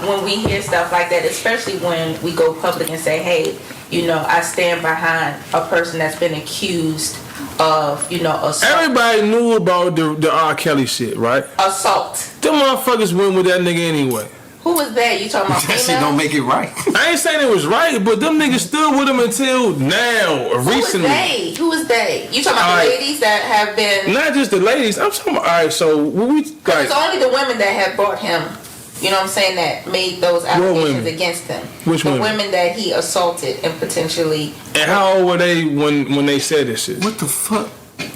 when we hear stuff like that, especially when we go public and say, hey, I stand behind a person that's been accused of, assault. Everybody knew about the R. Kelly shit, right? Assault. Them motherfuckers went with that nigga anyway. Who was that? You talking about That shit don't make it right. I ain't saying it was right, but them niggas still with him until now, recently. Who was they? You talking about the ladies that have been... Not just the ladies. I'm talking about... Alright, so... It's only the women that have brought him... You know what I'm saying? That made those allegations against him. Which the women? Women that he assaulted and potentially... And how old were they when they said this shit? What the fuck?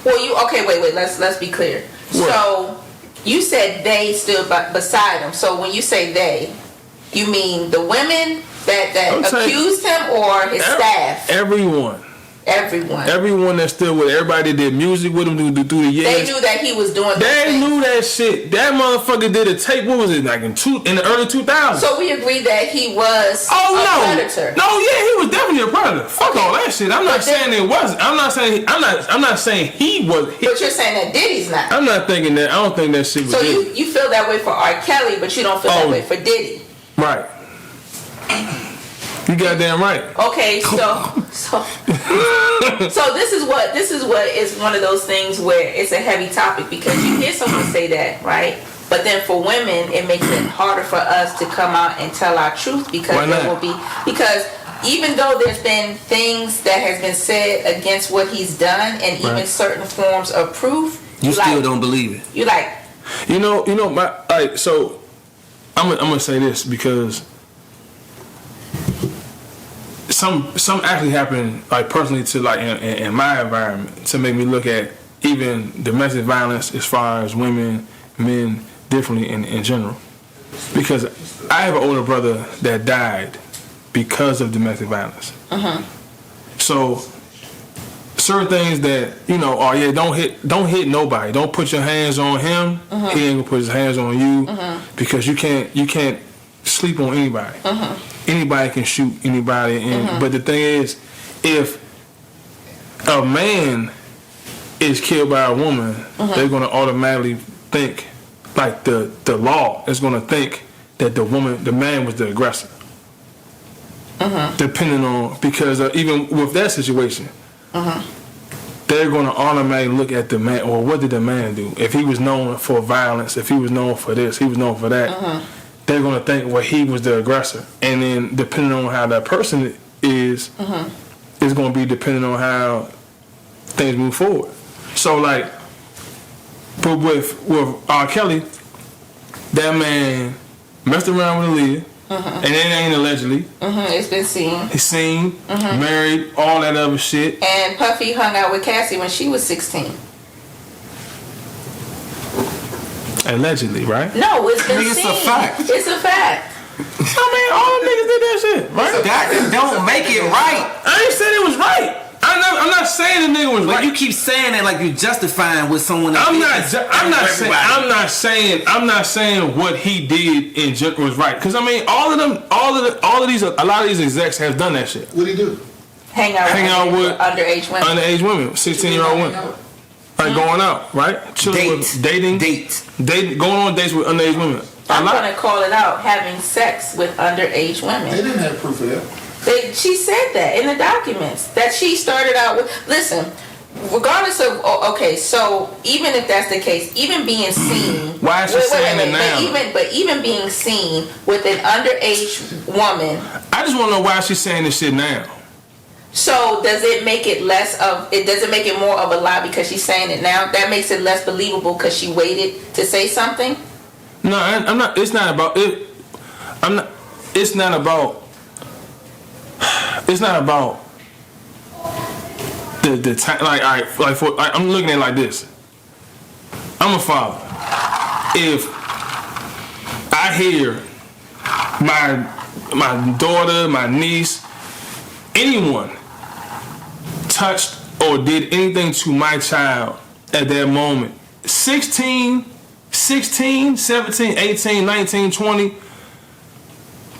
Well, okay, wait. Let's be clear. What? So, you said they stood beside him. So, when you say they, you mean the women that accused him or his staff? Everyone. Everyone that stood with everybody that did music with him through the years. They knew that he was doing They knew that shit. That motherfucker did a tape. What was it, like in the early 2000s? So we agreed that he was a predator. No, yeah, he was definitely a predator. Fuck all that shit. I'm not saying it wasn't. I'm not saying he was. But you're saying that Diddy's not. I'm not thinking that. I don't think that shit was. So you feel that way for R. Kelly, but you don't feel that way for Diddy. Right. You goddamn right. Okay, so this is what is one of those things where it's a heavy topic because you hear someone say that, right? But then for women, it makes it harder for us to come out and tell our truth because because even though there's been things that has been said against what he's done and even certain forms of proof, you still don't believe it. You like, so I'm gonna say this because. Some actually happened like personally to like in my environment to make me look at even domestic violence as far as women, men differently in general. Because I have an older brother that died because of domestic violence. So certain things that don't hit nobody. Don't put your hands on him. He ain't gonna put his hands on you because you can't sleep on anybody. Anybody can shoot anybody, but the thing is, if a man is killed by a woman, they're going to automatically think, like the law is going to think that the man was the aggressor. Depending on, because even with that situation, they're going to automatically look at the man, or what did the man do? If he was known for violence, if he was known for this, he was known for that. They're going to think, well, he was the aggressor. And then depending on how that person is going to be depending on how things move forward. So, like, but with R. Kelly, that man messed around with Aaliyah, and it ain't allegedly. It's been seen. He's seen, married, all that other shit. And Puffy hung out with Cassie when she was 16. Allegedly, right? No, it's been seen. It's a fact. It's a fact. I mean, all them niggas did that shit, right? That don't make it right. I ain't saying it was right. I'm not saying the nigga was right. Like you keep saying that, like you're justifying with someone else. I'm not saying what he did in general was right. Because I mean, a lot of these execs have done that shit. What'd he do? Hang out with underage women. Underage women, 16-year-old women. Like going out, right? Dating, going on dates with underage women. I'm going to call it out, having sex with underage women. They didn't have proof of that. She said that in the documents, that she started out with, listen, regardless of, okay, so even if that's the case, even being seen, why is she saying it now? But even being seen with an underage woman. I just want to know why she's saying this shit now. So does it make it does it make it more of a lie because she's saying it now? That makes it less believable because she waited to say something? No, I'm not. It's not about it. It's not about the time. Like, I'm looking at it like this. I'm a father. If I hear my daughter, my niece, anyone touched or did anything to my child at that moment, 16, 17, 18, 19, 20,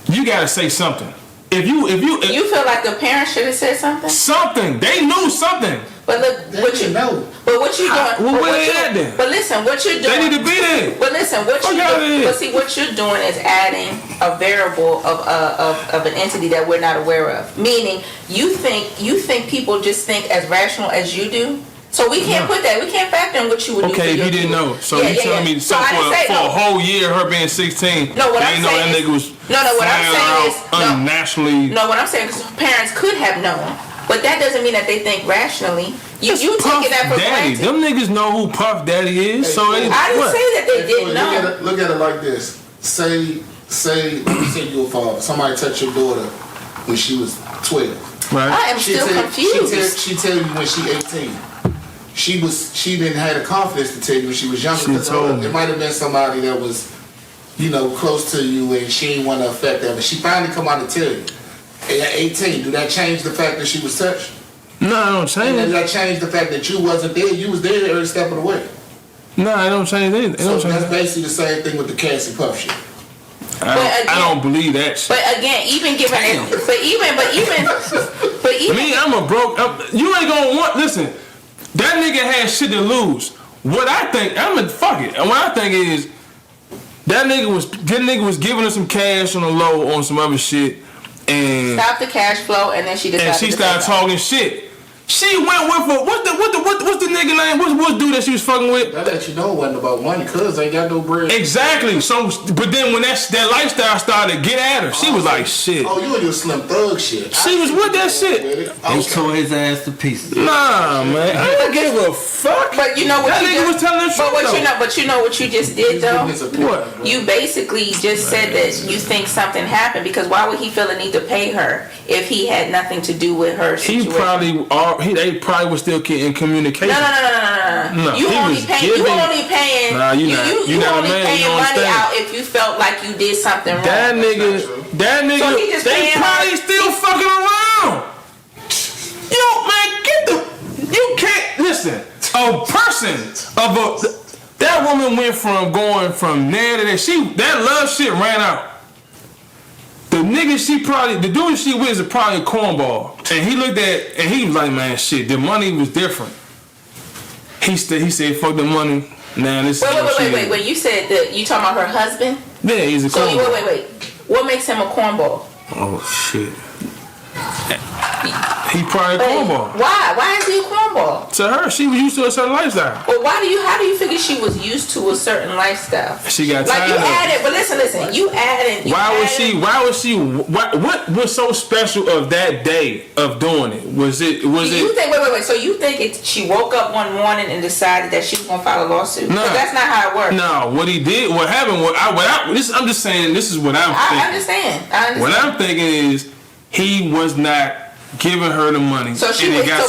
you gotta say something. If you feel like the parents should have said something? Something. They knew something. But look, They what didn't you know. But what you doing? Well, but where what they you- at then? But listen, what you're doing. They need to be there. But listen, what Fuck you out of do, here. but see what you're doing is adding a variable of an entity that we're not aware of. Meaning, you think people just think as rational as you do. So we can't put that. We can't factor in what you would do. Okay, for if your you didn't kid. know. So you telling me So so I didn't say for a no. whole year, her being 16, No, what they I'm didn't know that saying nigga was is- no, what I'm flying saying around is- no. unnaturally. No, what I'm saying is parents could have known, but that doesn't mean that they think rationally. You Puff taking that for Daddy. granted. Them niggas know who Puff Daddy is. Hey, So they, I didn't what? say that they Hey, didn't Floyd, know. look at it like this. Say, let me say you're a father. Somebody touched your daughter when she was 12. Right. I am still confused. She tell you when she 18. She didn't have the confidence to tell you when she was younger. She 'Cause, told me. It might have been somebody that was, close to you, and she didn't want to affect that. But she finally come out and tell you. At 18, do that change the fact that she was touched? No, I don't change And does it. that change the fact that you wasn't there? You was there every step of the way. No, I don't change anything. It So don't change that's that. basically the same thing with the Cassie Puff shit. I don't believe that shit. But again, even given, Damn. but even, Me, I'm a broke. You ain't gonna want. Listen, that nigga has shit to lose. What I think, fuck it. And what I think is, that nigga was giving her some cash on the low on some other shit, and stop the cash flow, and then she decided. she to started say talking shit. She went with her. What's the nigga name? What's dude that she was fucking with? That let you know it wasn't about money, cuz ain't got no bread. Exactly. So, but then when that lifestyle started to get at her, she was like, shit. Oh, you and your Slim Thug shit. She was with that shit. They tore his ass to pieces. Nah, man. I don't give a fuck. But you know what That you nigga just, was telling the truth, but you know what you just did though. What? You basically just said that you think something happened because why would he feel the need to pay her if he had nothing to do with her situation? They probably was still in communication. No. You he only was paying. You giving- only paying. Nah, you you not. you, You you not a only man, you paying don't money understand. out if you felt like you did something wrong. That not nigga, So he just they paying probably her- still fucking around. Yo, man, you can't listen. A person that woman went from going from there to there. That love shit ran out. The nigga the dude she with is probably a cornball. And he looked at, and he was like, man, shit, the money was different. He said, fuck the money. Nah, this is what she is. Wait. You said that you talking about her husband? Yeah, he's a So cornball. wait. What makes him a cornball? Oh shit. He probably a cornball. Why? Why is he a cornball? To her, she was used to a certain lifestyle. Well, how do you figure she was used to a certain lifestyle? She got like tired you of it. added, but listen, you added. What was so special of that day of doing it? Was it? You think? Wait. So you think she woke up one morning and decided that she was gonna file a lawsuit? No. 'Cause that's not how it works. No, what he did, what happened, I'm just saying, this is what I'm thinking. I understand. What I'm thinking is, he was not giving her the money. So she and it was. got So